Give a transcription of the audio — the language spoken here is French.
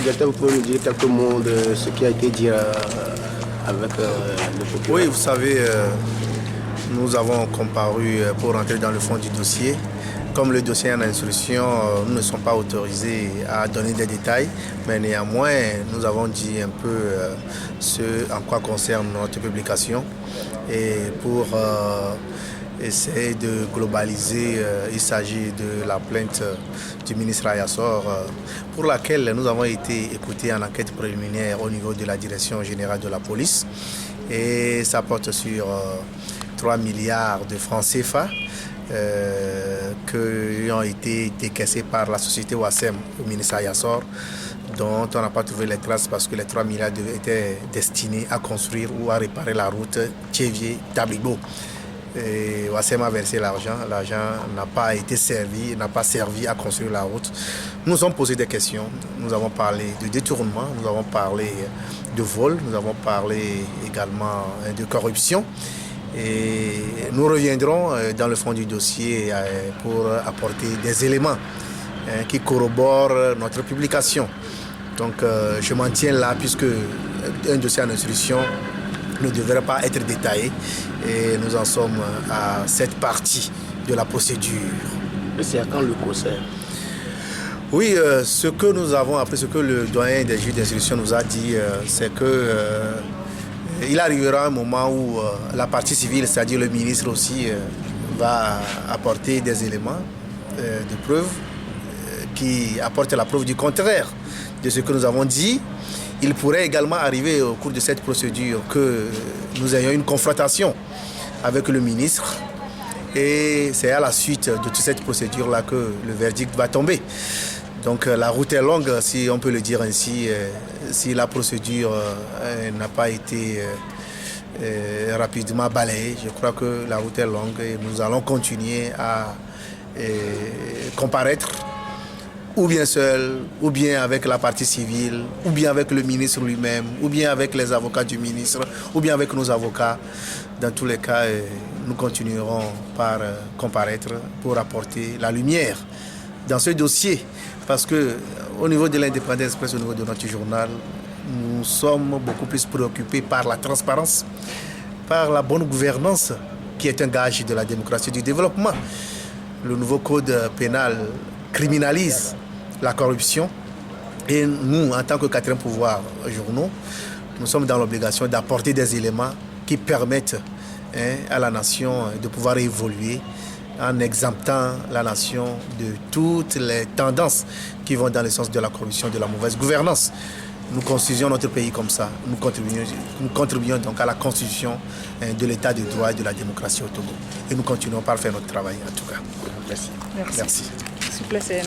directeur, vous pouvez nous dire quelques mots de ce qui a été dit avec le procureur? Oui, vous savez, nous avons comparu pour entrer dans le fond du dossier. Comme le dossier est en instruction, nous ne sommes pas autorisés à donner des détails, mais néanmoins, nous avons dit un peu ce en quoi concerne notre publication. Et pour essayer de globaliser, il s'agit de la plainte du ministre Ayassor, pour laquelle nous avons été écoutés en enquête préliminaire au niveau de la direction générale de la police. Et ça porte sur 3 milliards de francs CFA qui ont été décaissés par la société Ouassem au ministre Ayassor, dont on n'a pas trouvé les traces parce que les 3 milliards étaient destinés à construire ou à réparer la route Thiévier-Tablibo. Ouassem a versé l'argent n'a pas été servi, n'a pas servi à construire la route. Nous nous sommes posé des questions, nous avons parlé de détournement, nous avons parlé de vol, nous avons parlé également de corruption. Et nous reviendrons dans le fond du dossier pour apporter des éléments qui corroborent notre publication. Donc je m'en tiens là puisque un dossier en instruction ne devrait pas être détaillé et nous en sommes à cette partie de la procédure. Mais c'est à quand le procès? Oui, ce que nous avons appris, ce que le doyen des juges d'instruction nous a dit, c'est que il arrivera un moment où la partie civile, c'est-à-dire le ministre aussi, va apporter des éléments de preuve qui apportent la preuve du contraire de ce que nous avons dit. Il pourrait également arriver au cours de cette procédure que nous ayons une confrontation avec le ministre et c'est à la suite de toute cette procédure-là que le verdict va tomber. Donc la route est longue, si on peut le dire ainsi, si la procédure n'a pas été rapidement balayée. Je crois que la route est longue et nous allons continuer à comparaître ou bien seul, ou bien avec la partie civile, ou bien avec le ministre lui-même, ou bien avec les avocats du ministre, ou bien avec nos avocats. Dans tous les cas, nous continuerons par comparaître pour apporter la lumière dans ce dossier. Parce qu'au niveau de l'indépendance presse, au niveau de notre journal, nous sommes beaucoup plus préoccupés par la transparence, par la bonne gouvernance, qui est un gage de la démocratie et du développement. Le nouveau code pénal criminalise la corruption et nous, en tant que quatrième pouvoir journaux, nous sommes dans l'obligation d'apporter des éléments qui permettent à la nation de pouvoir évoluer en exemptant la nation de toutes les tendances qui vont dans le sens de la corruption, de la mauvaise gouvernance. Nous construisons notre pays comme ça. Nous contribuons donc à la constitution de l'état de droit et de la démocratie au Togo. Et nous continuons par faire notre travail en tout cas. Merci. Merci. S'il vous plaît,